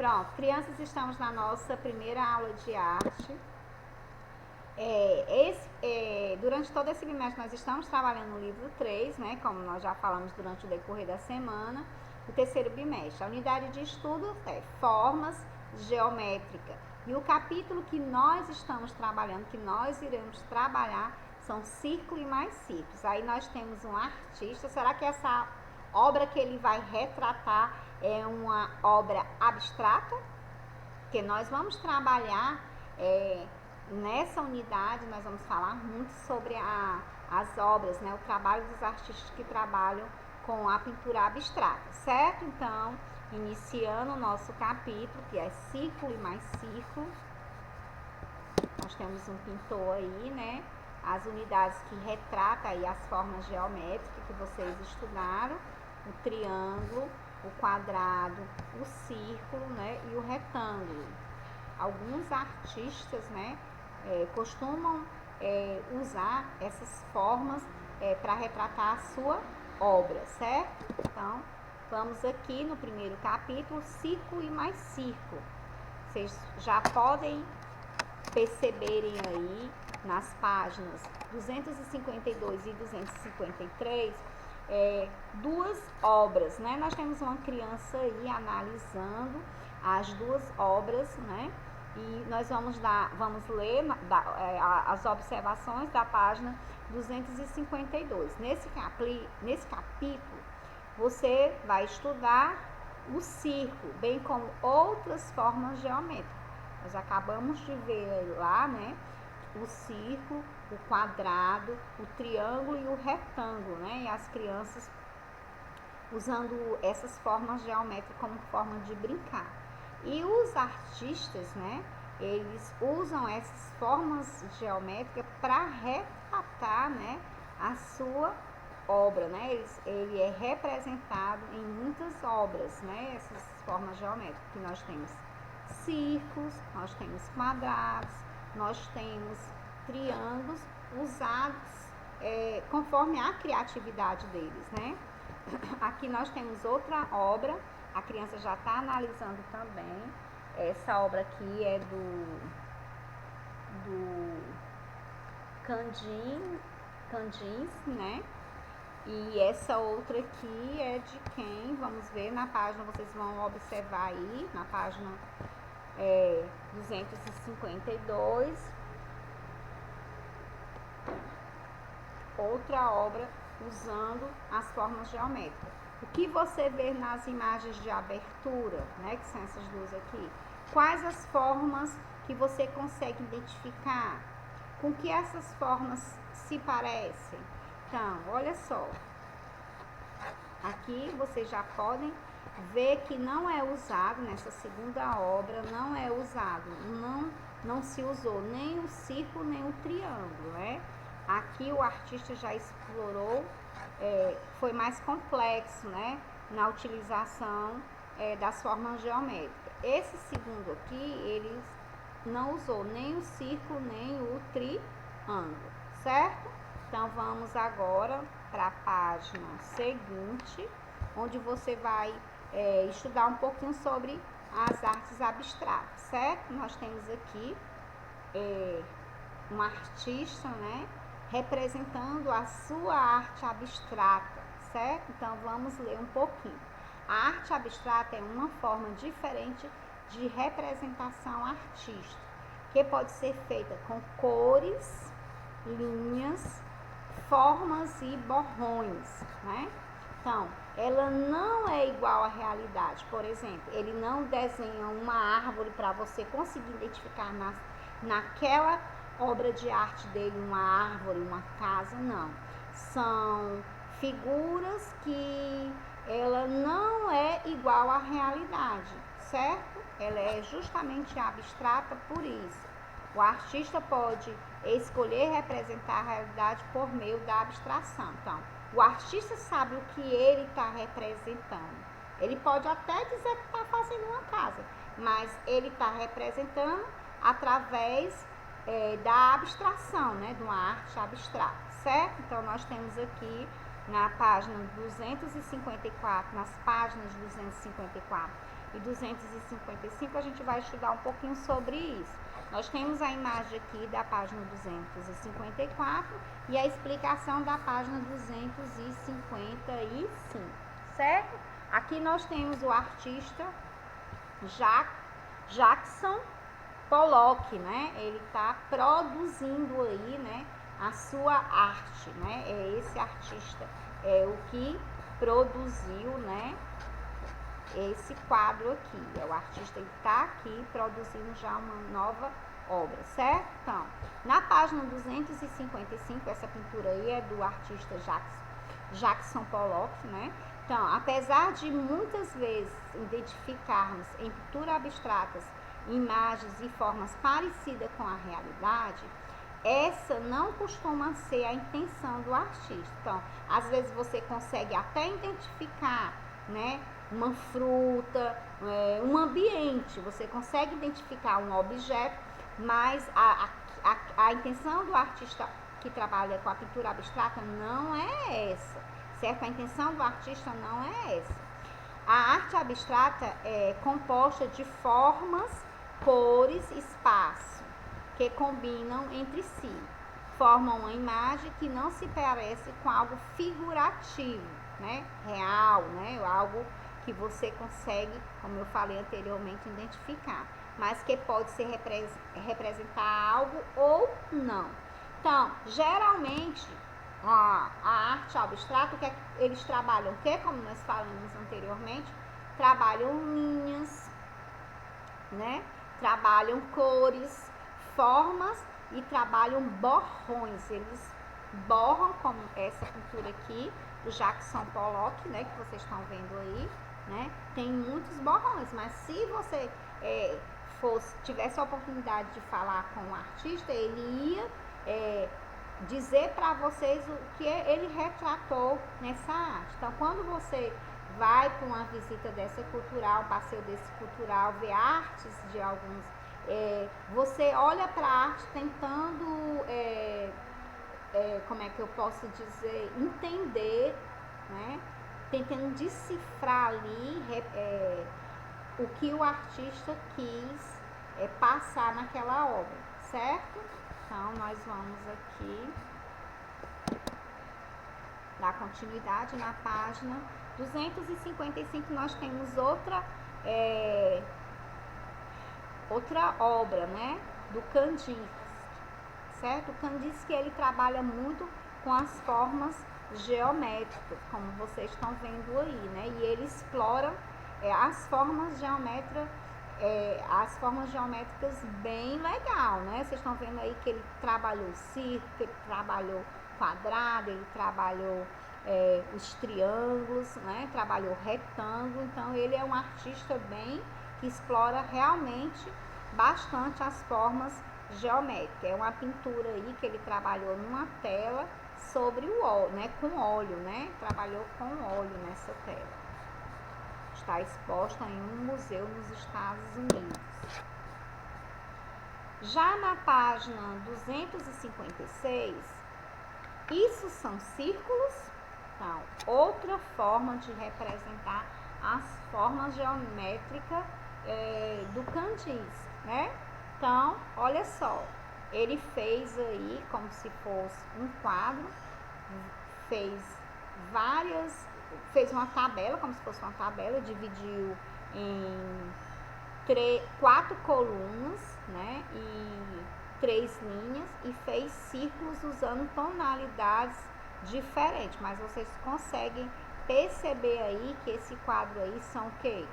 Pronto, crianças, estamos na nossa primeira aula de arte. Durante todo esse bimestre nós estamos trabalhando no livro 3, né, como nós já falamos durante o decorrer da semana, o terceiro bimestre. A unidade de estudo é formas geométricas. E o capítulo que nós estamos trabalhando, que nós iremos trabalhar, são círculo e mais círculos. Aí nós temos um artista. Será que essa obra que ele vai retratar é uma obra abstrata? Porque nós vamos trabalhar nessa unidade, nós vamos falar muito sobre as obras, né, o trabalho dos artistas que trabalham com a pintura abstrata, certo? Então, iniciando o nosso capítulo, que é círculo e mais círculo, nós temos um pintor aí, né? As unidades que retratam aí as formas geométricas que vocês estudaram, o triângulo, o quadrado, o círculo, né, e o retângulo. Alguns artistas, né, costumam usar essas formas para retratar a sua obra, certo? Então, vamos aqui no primeiro capítulo, círculo e mais círculo. Vocês já podem perceberem aí nas páginas 252 e 253 duas obras, né? Nós temos uma criança aí analisando as duas obras, né? E nós vamos ler as observações da página 252. Nesse capítulo, você vai estudar o círculo, bem como outras formas geométricas. Nós acabamos de ver lá, né, o círculo, o quadrado, o triângulo e o retângulo, né? E as crianças usando essas formas geométricas como forma de brincar. E os artistas, né, eles usam essas formas geométricas para retratar, né, a sua obra, né? Ele é representado em muitas obras, né, essas formas geométricas, que nós temos círculos, nós temos quadrados, nós temos triângulos usados conforme a criatividade deles, né? Aqui nós temos outra obra, a criança já está analisando também. Essa obra aqui é do Candins, né? E essa outra aqui é de quem? Vamos ver na página, vocês vão observar aí, na página 252. Outra obra usando as formas geométricas. O que você vê nas imagens de abertura, né, que são essas duas aqui? Quais as formas que você consegue identificar? Com que essas formas se parecem? Então, olha só. Aqui vocês já podem ver que não é usado, nessa segunda obra, não é usado, não se usou nem o círculo, nem o triângulo, né? Aqui o artista já explorou, foi mais complexo, né, na utilização das formas geométricas. Esse segundo aqui, ele não usou nem o círculo, nem o triângulo, certo? Então, vamos agora para a página seguinte, onde você vai estudar um pouquinho sobre as artes abstratas, certo? Nós temos aqui um artista, né, representando a sua arte abstrata, certo? Então, vamos ler um pouquinho. A arte abstrata é uma forma diferente de representação artística, que pode ser feita com cores, linhas, formas e borrões, né? Então, ela não é igual à realidade. Por exemplo, ele não desenha uma árvore para você conseguir identificar naquela obra de arte dele uma árvore, uma casa, não. São figuras que ela não é igual à realidade, certo? Ela é justamente abstrata por isso. O artista pode escolher representar a realidade por meio da abstração. Então, o artista sabe o que ele está representando. Ele pode até dizer que está fazendo uma casa, mas ele está representando através da abstração, né, de uma arte abstrata, certo? Então, nós temos aqui na página 254, nas páginas 254 e 255, a gente vai estudar um pouquinho sobre isso. Nós temos a imagem aqui da página 254 e a explicação da página 255, certo? Aqui nós temos o artista Jackson Pollock, né? Ele está produzindo aí, né, a sua arte, né? É esse artista, é o que produziu, né, esse quadro aqui. É o artista que está aqui produzindo já uma nova obra, certo? Então, na página 255, essa pintura aí é do artista Jackson Pollock, né? Então, apesar de muitas vezes identificarmos em pintura abstratas imagens e formas parecidas com a realidade, essa não costuma ser a intenção do artista. Então, às vezes você consegue até identificar, né, uma fruta, um ambiente, você consegue identificar um objeto, mas a intenção do artista que trabalha com a pintura abstrata não é essa, certo? A intenção do artista não é essa. A arte abstrata é composta de formas, cores, espaço, que combinam entre si, formam uma imagem que não se parece com algo figurativo, né? Real, né? Algo que você consegue, como eu falei anteriormente, identificar, mas que pode ser representar algo ou não. Então, geralmente, a arte abstrata, que eles trabalham, que como nós falamos anteriormente, trabalham linhas, né? Trabalham cores, formas e trabalham borrões. Eles borram, como essa pintura aqui do Jackson Pollock, né, que vocês estão vendo aí, né? Tem muitos borrões, mas se você tivesse a oportunidade de falar com o artista, ele ia dizer para vocês o que ele retratou nessa arte. Então, quando você vai para uma visita dessa cultural, um passeio desse cultural, ver artes de alguns, você olha para a arte tentando, como é que eu posso dizer, entender, né? Tentando decifrar ali o que o artista quis passar naquela obra, certo? Então, nós vamos aqui dar continuidade na página 255. Nós temos outra obra, né, do Kandinsky, certo? O Kandinsky, ele trabalha muito com as formas geométricas, como vocês estão vendo aí, né? E ele explora as formas geométricas bem legal, né? Vocês estão vendo aí que ele trabalhou círculo, que ele trabalhou quadrado, ele trabalhou os triângulos, né? Trabalhou retângulo. Então ele é um artista que explora realmente bastante as formas geométricas. É uma pintura aí que ele trabalhou numa tela sobre o óleo, né? Com óleo, né? Trabalhou com óleo nessa tela. Está exposta em um museu nos Estados Unidos. Já na página 256, isso são círculos. Então, outra forma de representar as formas geométricas do Kandinsky, né? Então, olha só, ele fez aí como se fosse um quadro, fez uma tabela, como se fosse uma tabela, dividiu em 4 colunas, né, e 3 linhas, e fez círculos usando tonalidades diferentes, mas vocês conseguem perceber aí que esse quadro aí são o quê?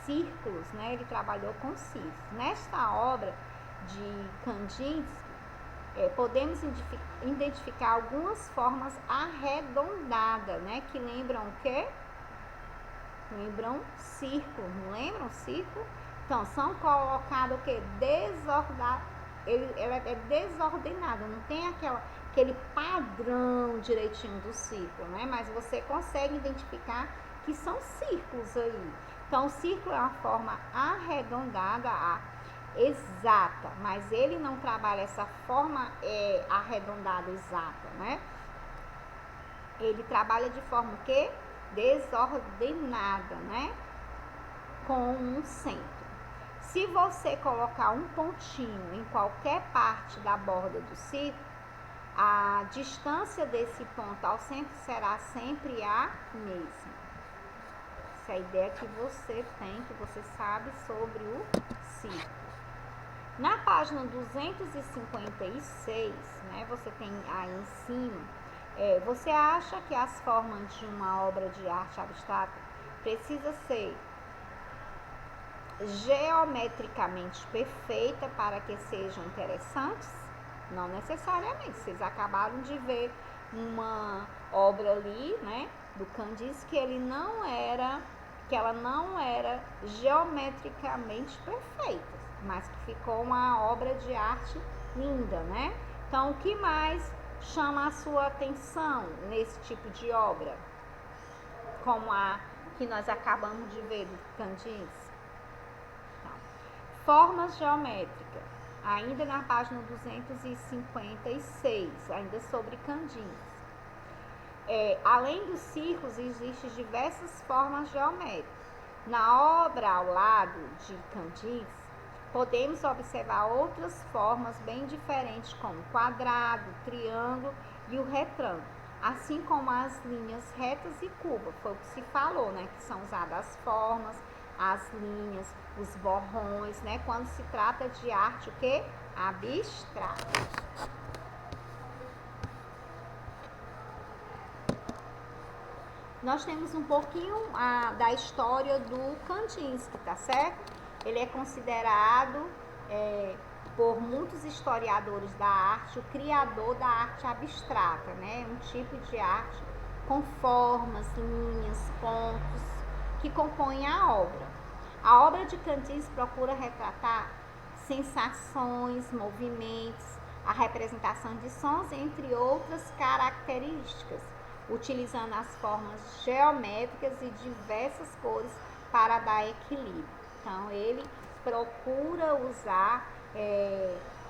Círculos, né? Ele trabalhou com círculos. Nesta obra de Kandinsky, podemos identificar algumas formas arredondadas, né? Que lembram o quê? Lembram círculo, não lembram círculo? Então, são colocados o quê? Ela é desordenada, não tem aquele padrão direitinho do círculo, né? Mas você consegue identificar que são círculos aí. Então, o círculo é uma forma arredondada, exata, mas ele não trabalha essa forma arredondada exata, né? Ele trabalha de forma o quê? Desordenada, né? com um centro. Se você colocar um pontinho em qualquer parte da borda do círculo, a distância desse ponto ao centro será sempre a mesma. Essa é a ideia que você tem, que você sabe sobre o círculo. Na página 256, né, você tem aí em cima, você acha que as formas de uma obra de arte abstrata precisa ser geometricamente perfeita para que sejam interessantes? Não necessariamente. Vocês acabaram de ver uma obra ali, né, do Kandinsky, que ela não era geometricamente perfeita, mas que ficou uma obra de arte linda, né? Então, o que mais chama a sua atenção nesse tipo de obra? Como a que nós acabamos de ver do Kandinsky. Então, formas geométricas, ainda na página 256, ainda sobre Kandinsky. Além dos círculos, existem diversas formas geométricas. Na obra ao lado de Kandinsky, podemos observar outras formas bem diferentes, como quadrado, triângulo e o retângulo, assim como as linhas retas e curvas. Foi o que se falou, né? Que são usadas as formas, as linhas, os borrões, né? Quando se trata de arte, o que? Abstrata. Nós temos um pouquinho da história do Kandinsky, tá certo? Ele é considerado por muitos historiadores da arte o criador da arte abstrata, né? Um tipo de arte com formas, linhas, pontos que compõem a obra. A obra de Kandinsky procura retratar sensações, movimentos, a representação de sons, entre outras características, utilizando as formas geométricas e diversas cores para dar equilíbrio. Então, ele procura usar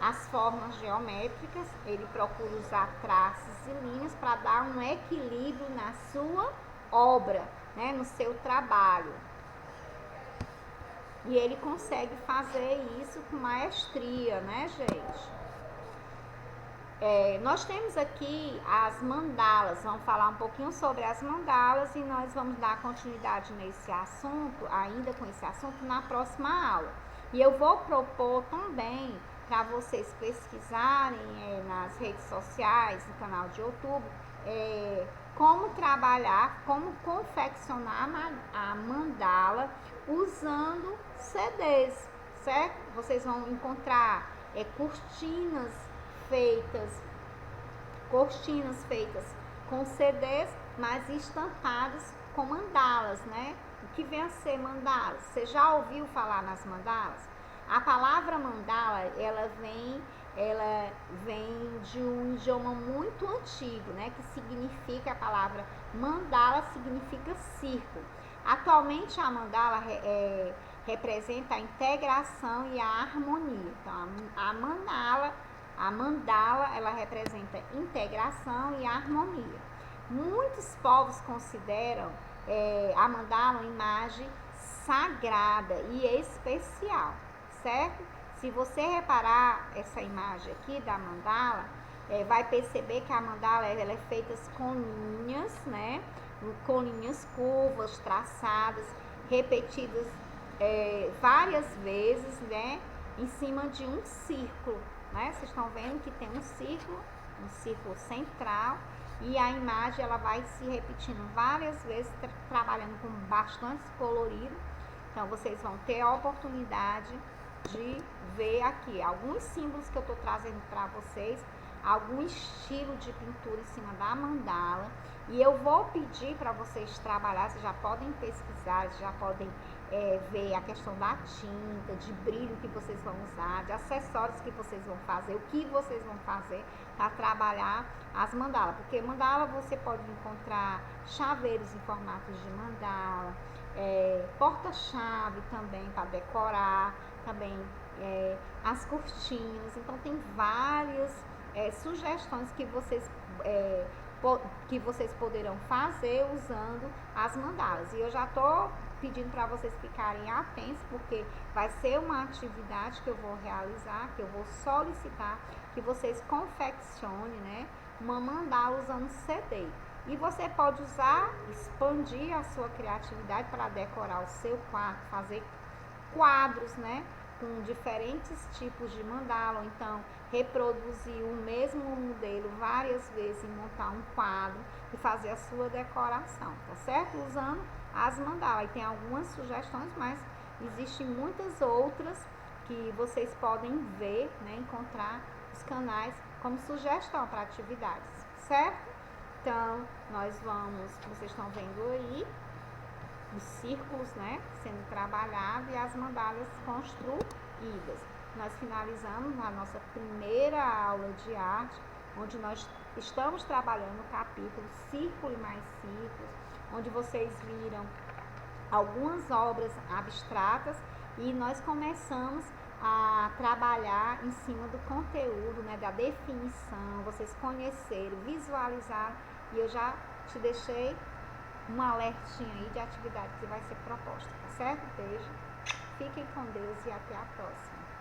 as formas geométricas, ele procura usar traços e linhas para dar um equilíbrio na sua obra, né, no seu trabalho. E ele consegue fazer isso com maestria, né, gente? Nós temos aqui as mandalas, vamos falar um pouquinho sobre as mandalas e nós vamos dar continuidade nesse assunto, ainda com esse assunto, na próxima aula. E eu vou propor também para vocês pesquisarem nas redes sociais, no canal de YouTube, como trabalhar, como confeccionar a mandala usando CDs, certo? Vocês vão encontrar cortinas feitas com CDs, mas estampadas com mandalas, né? O que vem a ser mandalas? Você já ouviu falar nas mandalas? A palavra mandala, ela vem de um idioma muito antigo, né? Que significa, a palavra mandala significa círculo. Atualmente a mandala representa a integração e a harmonia. Então, a mandala, ela representa integração e harmonia. Muitos povos consideram a mandala uma imagem sagrada e especial, certo? Se você reparar essa imagem aqui da mandala, vai perceber que a mandala ela é feita com linhas, né? Com linhas curvas, traçadas, repetidas várias vezes, né? Em cima de um círculo, né? Vocês estão vendo que tem um círculo central, e a imagem ela vai se repetindo várias vezes, trabalhando com bastante colorido. Então, vocês vão ter a oportunidade de ver aqui alguns símbolos que eu estou trazendo para vocês, algum estilo de pintura em cima da mandala. E eu vou pedir para vocês trabalhar, vocês já podem pesquisar, vocês já podem ver a questão da tinta, de brilho que vocês vão usar, de acessórios que vocês vão fazer, o que vocês vão fazer para trabalhar as mandalas. Porque mandala você pode encontrar chaveiros em formatos de mandala, porta-chave também para decorar, também as cortinas. Então tem várias sugestões que vocês poderão fazer usando as mandalas. E eu já estou pedindo para vocês ficarem atentos, porque vai ser uma atividade que eu vou realizar, que eu vou solicitar que vocês confeccionem, né, uma mandala usando CD. E você pode usar, expandir a sua criatividade para decorar o seu quarto, fazer quadros, né, com diferentes tipos de mandala, ou então reproduzir o mesmo modelo várias vezes e montar um quadro e fazer a sua decoração, tá certo? Usando as mandalas. E tem algumas sugestões, mas existem muitas outras que vocês podem ver, né, encontrar os canais como sugestão para atividades, certo? Então, vocês estão vendo aí os círculos, né, sendo trabalhados e as mandalas construídas. Nós finalizamos a nossa primeira aula de arte, onde nós estamos trabalhando o capítulo Círculo e Mais Círculos, onde vocês viram algumas obras abstratas e nós começamos a trabalhar em cima do conteúdo, né, da definição, vocês conheceram, visualizaram, e eu já te deixei um alertinho aí de atividade que vai ser proposta, tá certo? Beijo, fiquem com Deus e até a próxima.